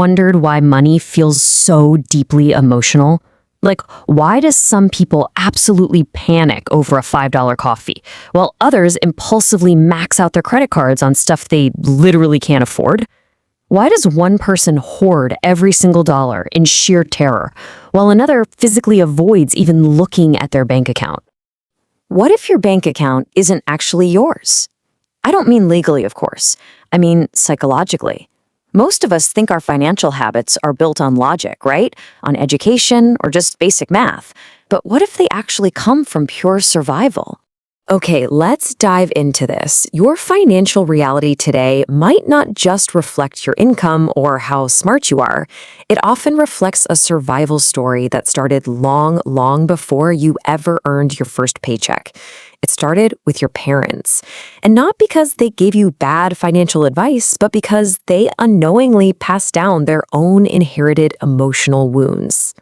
wondered why money feels so deeply emotional? Like, why does some people absolutely panic over a $5 coffee, while others impulsively max out their credit cards on stuff they literally can't afford? Why does one person hoard every single dollar in sheer terror, while another physically avoids even looking at their bank account? What if your bank account isn't actually yours? I don't mean legally, of course. I mean psychologically. Most of us think our financial habits are built on logic, right? On education or just basic math. But what if they actually come from pure survival? Okay, let's dive into this. Your financial reality today might not just reflect your income or how smart you are. It often reflects a survival story that started long, long before you ever earned your first paycheck. It started with your parents. And not because they gave you bad financial advice, but because they unknowingly passed down their own inherited emotional wounds.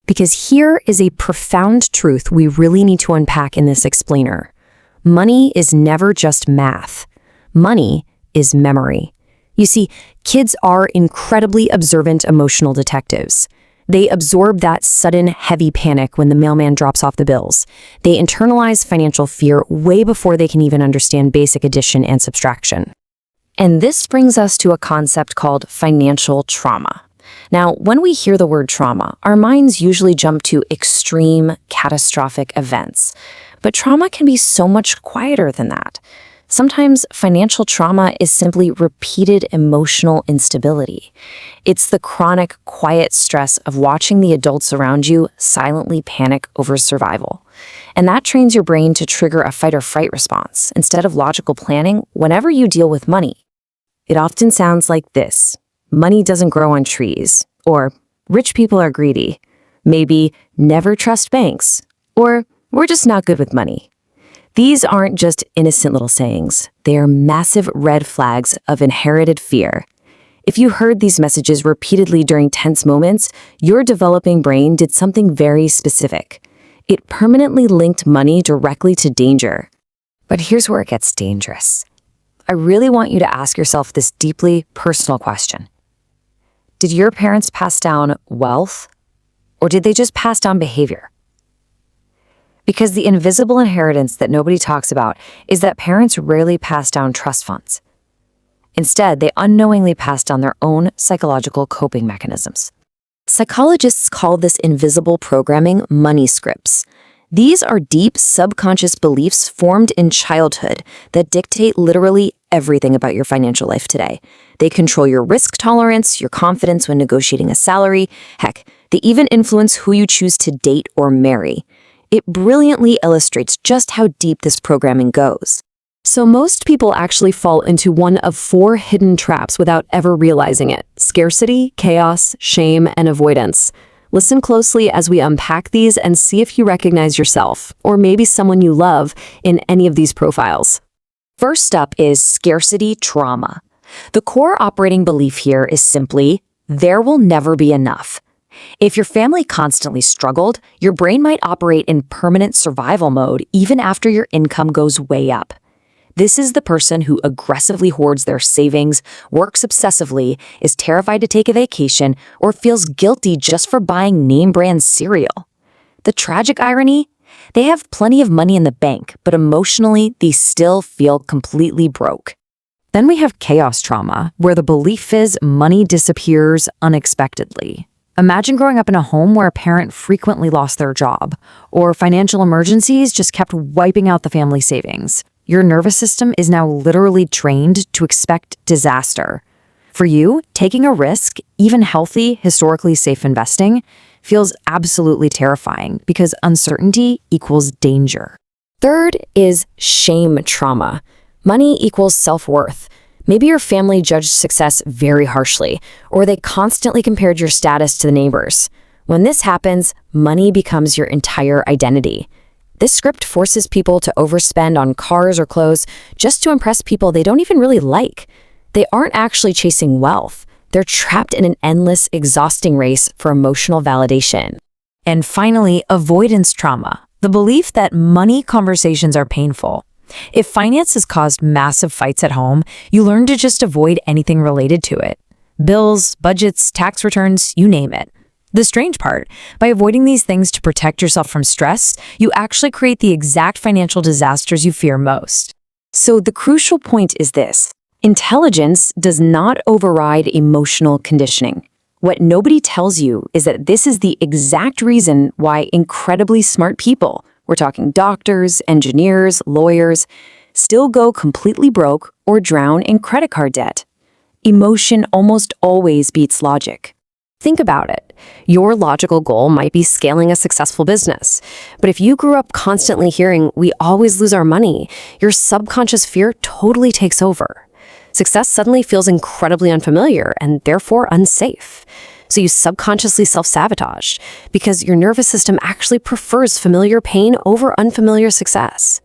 Because here is a profound truth we really need to unpack in this explainer. Money is never just math. Money is memory. You see, kids are incredibly observant emotional detectives. They absorb that sudden, heavy panic when the mailman drops off the bills. They internalize financial fear way before they can even understand basic addition and subtraction. And this brings us to a concept called financial trauma. Now, when we hear the word trauma, our minds usually jump to extreme, catastrophic events. But trauma can be so much quieter than that. Sometimes financial trauma is simply repeated emotional instability. It's the chronic, quiet stress of watching the adults around you silently panic over survival. And that trains your brain to trigger a fight or fright response instead of logical planning whenever you deal with money. It often sounds like this: money doesn't grow on trees, or rich people are greedy, maybe never trust banks, or we're just not good with money. These aren't just innocent little sayings. They are massive red flags of inherited fear. If you heard these messages repeatedly during tense moments, your developing brain did something very specific. It permanently linked money directly to danger. But here's where it gets dangerous. I really want you to ask yourself this deeply personal question. Did your parents pass down wealth, or did they just pass down behavior? Because the invisible inheritance that nobody talks about is that parents rarely pass down trust funds. Instead, they unknowingly pass down their own psychological coping mechanisms. Psychologists call this invisible programming money scripts. These are deep subconscious beliefs formed in childhood that dictate literally everything about your financial life today. They control your risk tolerance, your confidence when negotiating a salary. Heck, they even influence who you choose to date or marry. It brilliantly illustrates just how deep this programming goes. So most people actually fall into one of 4 hidden traps without ever realizing it: scarcity, chaos, shame, and avoidance. Listen closely as we unpack these and see if you recognize yourself, or maybe someone you love, in any of these profiles. First up is scarcity trauma. The core operating belief here is simply, there will never be enough. If your family constantly struggled, your brain might operate in permanent survival mode even after your income goes way up. This is the person who aggressively hoards their savings, works obsessively, is terrified to take a vacation, or feels guilty just for buying name-brand cereal. The tragic irony? They have plenty of money in the bank, but emotionally, they still feel completely broke. Then we have chaos trauma, where the belief is money disappears unexpectedly. Imagine growing up in a home where a parent frequently lost their job, or financial emergencies just kept wiping out the family savings. Your nervous system is now literally trained to expect disaster. For you, taking a risk, even healthy, historically safe investing, feels absolutely terrifying because uncertainty equals danger. Third is shame trauma. Money equals self-worth. Maybe your family judged success very harshly, or they constantly compared your status to the neighbors. When this happens, money becomes your entire identity. This script forces people to overspend on cars or clothes just to impress people they don't even really like. They aren't actually chasing wealth. They're trapped in an endless, exhausting race for emotional validation. And finally, avoidance trauma, the belief that money conversations are painful. If finance has caused massive fights at home, you learn to just avoid anything related to it. Bills, budgets, tax returns, you name it. The strange part, by avoiding these things to protect yourself from stress, you actually create the exact financial disasters you fear most. So the crucial point is this: intelligence does not override emotional conditioning. What nobody tells you is that this is the exact reason why incredibly smart people, we're talking doctors, engineers, lawyers, still go completely broke or drown in credit card debt. Emotion almost always beats logic. Think about it. Your logical goal might be scaling a successful business. But if you grew up constantly hearing, "we always lose our money," your subconscious fear totally takes over. Success suddenly feels incredibly unfamiliar and therefore unsafe. So you subconsciously self-sabotage because your nervous system actually prefers familiar pain over unfamiliar success.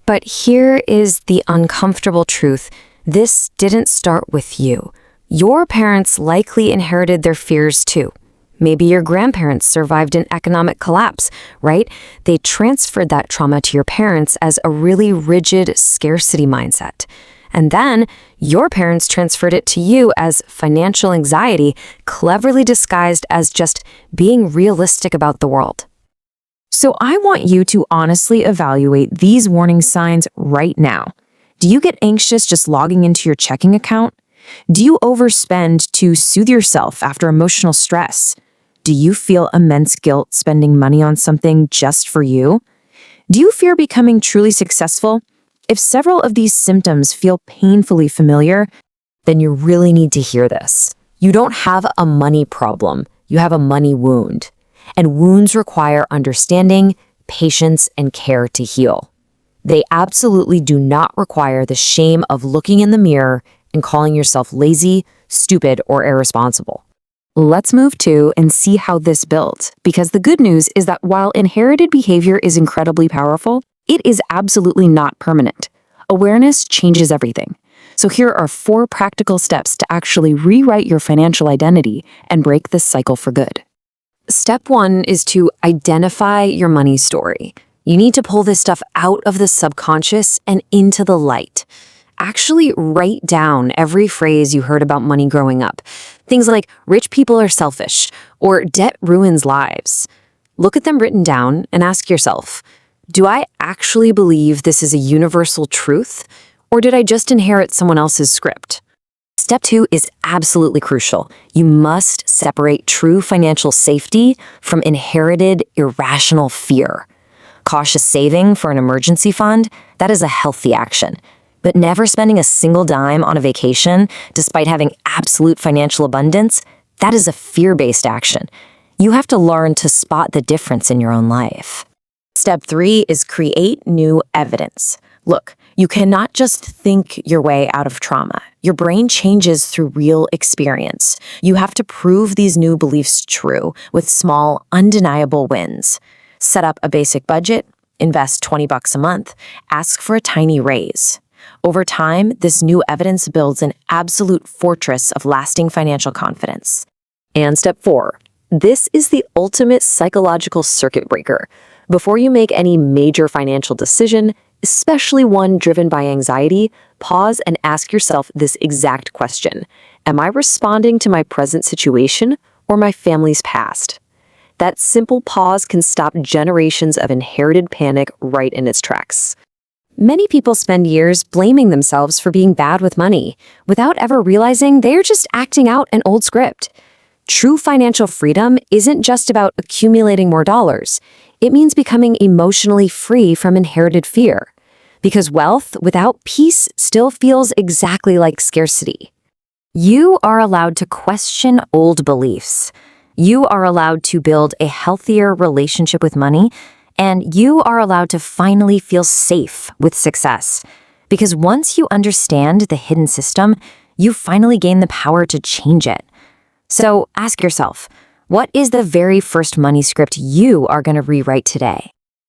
But here is the uncomfortable truth. This didn't start with you. Your parents likely inherited their fears too. Maybe your grandparents survived an economic collapse, right? They transferred that trauma to your parents as a really rigid scarcity mindset. And then your parents transferred it to you as financial anxiety, cleverly disguised as just being realistic about the world. So I want you to honestly evaluate these warning signs right now. Do you get anxious just logging into your checking account? Do you overspend to soothe yourself after emotional stress? Do you feel immense guilt spending money on something just for you? Do you fear becoming truly successful? If several of these symptoms feel painfully familiar, then you really need to hear this. You don't have a money problem, you have a money wound. And wounds require understanding, patience, and care to heal. They absolutely do not require the shame of looking in the mirror and calling yourself lazy, stupid, or irresponsible. Let's move to and see how this builds, because the good news is that while inherited behavior is incredibly powerful, it is absolutely not permanent. Awareness changes everything. So here are 4 practical steps to actually rewrite your financial identity and break this cycle for good. Step 1 is to identify your money story. You need to pull this stuff out of the subconscious and into the light. Actually write down every phrase you heard about money growing up. Things like rich people are selfish or debt ruins lives. Look at them written down and ask yourself, do I actually believe this is a universal truth, or did I just inherit someone else's script? Step 2 is absolutely crucial. You must separate true financial safety from inherited irrational fear. Cautious saving for an emergency fund, that is a healthy action. But never spending a single dime on a vacation, despite having absolute financial abundance, that is a fear-based action. You have to learn to spot the difference in your own life. Step 3 is create new evidence. Look, you cannot just think your way out of trauma. Your brain changes through real experience. You have to prove these new beliefs true with small, undeniable wins. Set up a basic budget, invest $20 a month, ask for a tiny raise. Over time, this new evidence builds an absolute fortress of lasting financial confidence. And step 4, this is the ultimate psychological circuit breaker. Before you make any major financial decision, especially one driven by anxiety, pause and ask yourself this exact question. Am I responding to my present situation or my family's past? That simple pause can stop generations of inherited panic right in its tracks. Many people spend years blaming themselves for being bad with money, without ever realizing they're just acting out an old script. True financial freedom isn't just about accumulating more dollars. It means becoming emotionally free from inherited fear. Because wealth without peace still feels exactly like scarcity. You are allowed to question old beliefs. You are allowed to build a healthier relationship with money, and you are allowed to finally feel safe with success. Because once you understand the hidden system, you finally gain the power to change it. So ask yourself, what is the very first money script you are going to rewrite today?